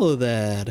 Hello there.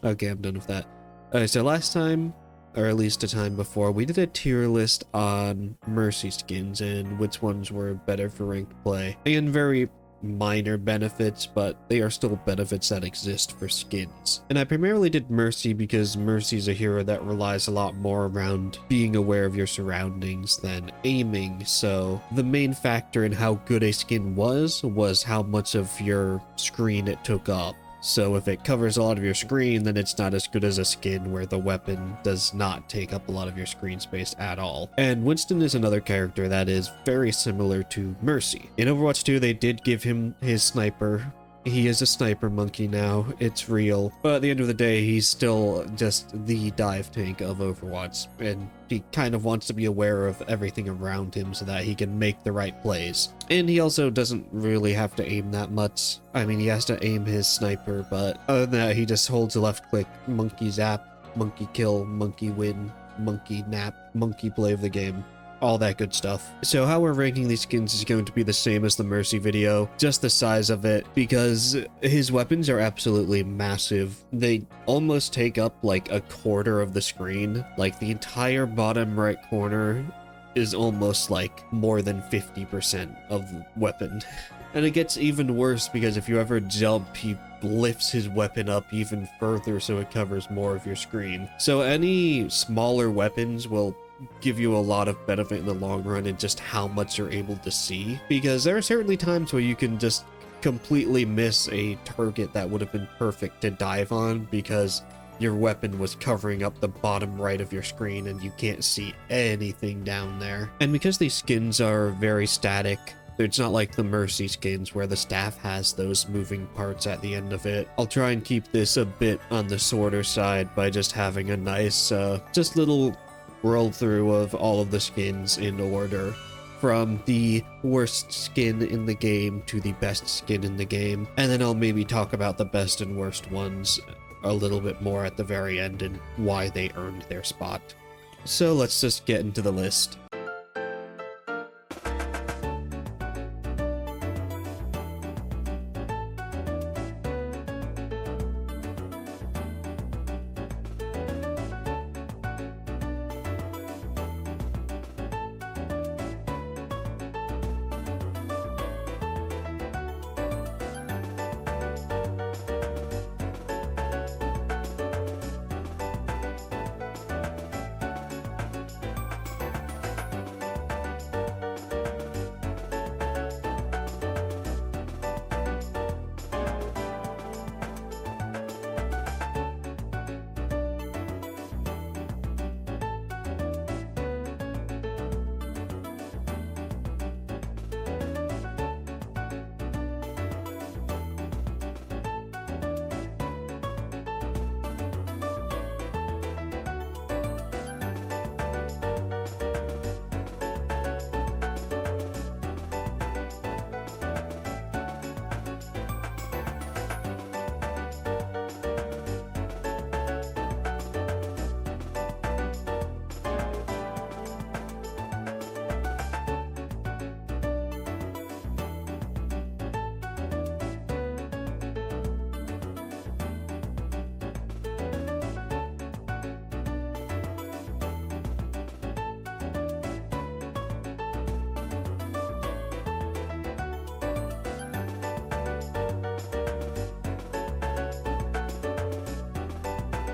Okay, I'm done with that. Alright, so last time, or at least a time before, we did a tier list on Mercy skins and which ones were better for ranked play. And very minor benefits, but they are still benefits that exist for skins. And I primarily did Mercy because Mercy is a hero that relies a lot more around being aware of your surroundings than aiming, so the main factor in how good a skin was how much of your screen it took up. So if it covers a lot of your screen, then it's not as good as a skin where the weapon does not take up a lot of your screen space at all. And Winston is another character that is very similar to Mercy. In Overwatch 2, they did give him his sniper. He is a sniper monkey now, it's real. But at the end of the day, he's still just the dive tank of Overwatch, and he kind of wants to be aware of everything around him so that he can make the right plays. And he also doesn't really have to aim that much. I mean, he has to aim his sniper, but other than that, he just holds a left click, monkey zap, monkey kill, monkey win, monkey nap, monkey play of the game. All that good stuff. So how we're ranking these skins is going to be the same as the Mercy video, just the size of it, because his weapons are absolutely massive. They almost take up like a quarter of the screen. Like the entire bottom right corner is almost like more than 50% of weapon. And it gets even worse because if you ever jump, he lifts his weapon up even further so it covers more of your screen. So any smaller weapons will give you a lot of benefit in the long run in just how much you're able to see, because there are certainly times where you can just completely miss a target that would have been perfect to dive on because your weapon was covering up the bottom right of your screen and you can't see anything down there. And because these skins are very static, it's not like the Mercy skins where the staff has those moving parts at the end of it. I'll try and keep this a bit on the shorter side by just having a nice, just little roll through of all of the skins in order, from the worst skin in the game to the best skin in the game, and then I'll maybe talk about the best and worst ones a little bit more at the very end and why they earned their spot. So let's just get into the list.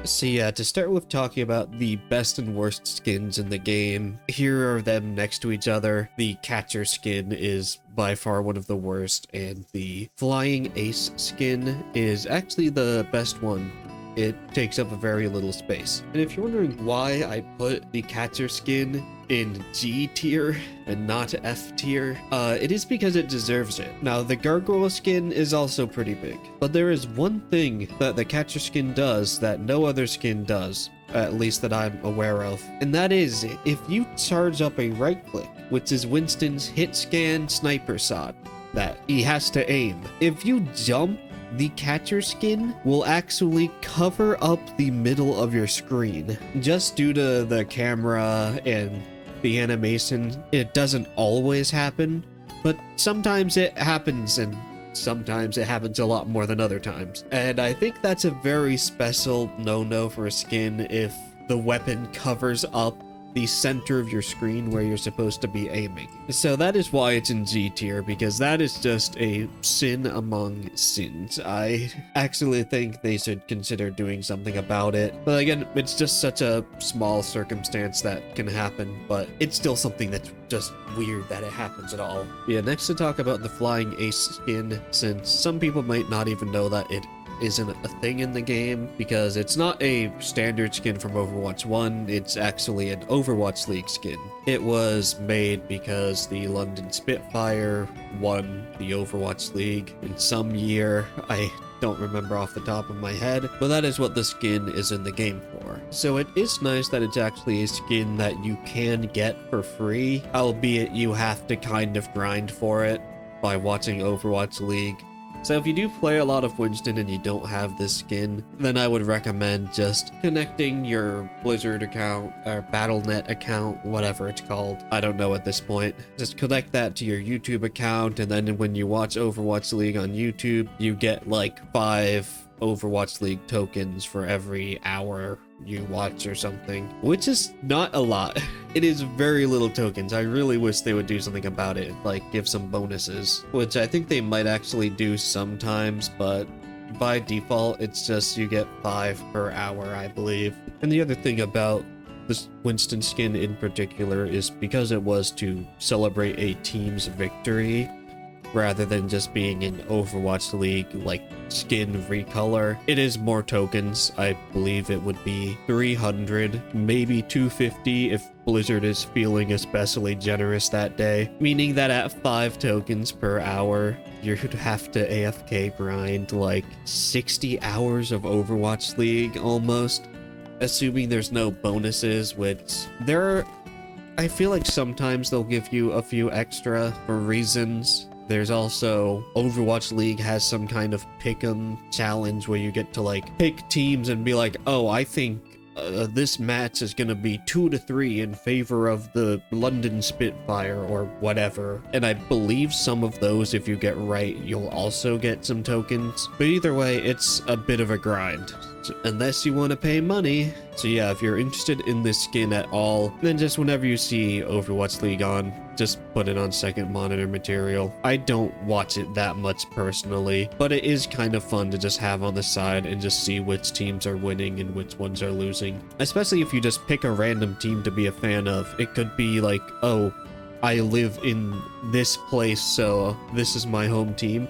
So yeah, to start with talking about the best and worst skins in the game, here are them next to each other. The Catcher skin is by far one of the worst, and the Flying Ace skin is actually the best one. It takes up a very little space. And if you're wondering why I put the Catcher skin in G tier and not F tier, it is because it deserves it. Now, the Gargoyle skin is also pretty big, but there is one thing that the Catcher skin does that no other skin does, at least that I'm aware of, and that is if you charge up a right click, which is Winston's hit scan sniper shot that he has to aim. If you jump, the Catcher skin will actually cover up the middle of your screen. Just due to the camera and the animation, it doesn't always happen, but sometimes it happens, and sometimes it happens a lot more than other times. And I think that's a very special no-no for a skin if the weapon covers up the center of your screen where you're supposed to be aiming. So that is why it's in Z tier, because that is just a sin among sins. I actually think they should consider doing something about it. But again, it's just such a small circumstance that can happen, but it's still something that's just weird that it happens at all. Yeah, next to talk about the Flying Ace skin, since some people might not even know that it isn't a thing in the game, because it's not a standard skin from Overwatch 1, it's actually an Overwatch League skin. It was made because the London Spitfire won the Overwatch League in some year. I don't remember off the top of my head, but that is what the skin is in the game for. So it is nice that it's actually a skin that you can get for free, albeit you have to kind of grind for it by watching Overwatch League. So if you do play a lot of Winston and you don't have this skin, then I would recommend just connecting your Blizzard account or Battle.net account, whatever it's called. I don't know at this point. Just connect that to your YouTube account, and then when you watch Overwatch League on YouTube, you get like 5 Overwatch League tokens for every hour you watch or something, which is not a lot. It is very little tokens. I really wish they would do something about it, like give some bonuses, which I think they might actually do sometimes, but by default it's just you get 5 per hour, I believe. And the other thing about this Winston skin in particular is because it was to celebrate a team's victory rather than just being an Overwatch League like skin recolor. It is more tokens. I believe it would be 300, maybe 250 if Blizzard is feeling especially generous that day, meaning that at 5 tokens per hour, you'd have to AFK grind like 60 hours of Overwatch League almost, assuming there's no bonuses, which I feel like sometimes they'll give you a few extra for reasons. There's also Overwatch League has some kind of pick'em challenge where you get to like pick teams and be like, oh, I think this match is gonna be 2-3 in favor of the London Spitfire or whatever. And I believe some of those, if you get right, you'll also get some tokens. But either way, it's a bit of a grind, unless you want to pay money. So yeah, if you're interested in this skin at all, then just whenever you see Overwatch League on, just put it on second monitor material. I don't watch it that much personally, but it is kind of fun to just have on the side and just see which teams are winning and which ones are losing. Especially if you just pick a random team to be a fan of. It could be like, oh, I live in this place, so this is my home team.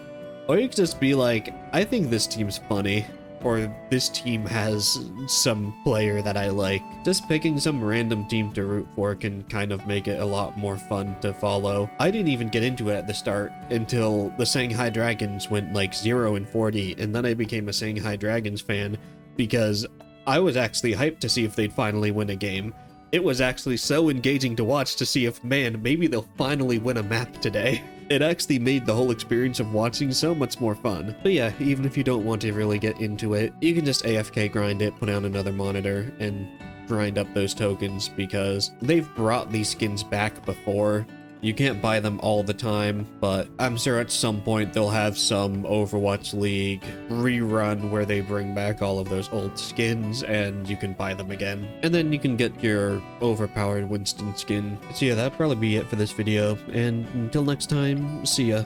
Or you could just be like, I think this team's funny, or this team has some player that I like. Just picking some random team to root for can kind of make it a lot more fun to follow. I didn't even get into it at the start until the Shanghai Dragons went like 0-40, and then I became a Shanghai Dragons fan because I was actually hyped to see if they'd finally win a game. It was actually so engaging to watch to see if, man, maybe they'll finally win a map today. It actually made the whole experience of watching so much more fun. But yeah, even if you don't want to really get into it, you can just AFK grind it, put on another monitor, and grind up those tokens, because they've brought these skins back before. You can't buy them all the time, but I'm sure at some point they'll have some Overwatch League rerun where they bring back all of those old skins and you can buy them again. And then you can get your overpowered Winston skin. So yeah, that'll probably be it for this video, and until next time, see ya.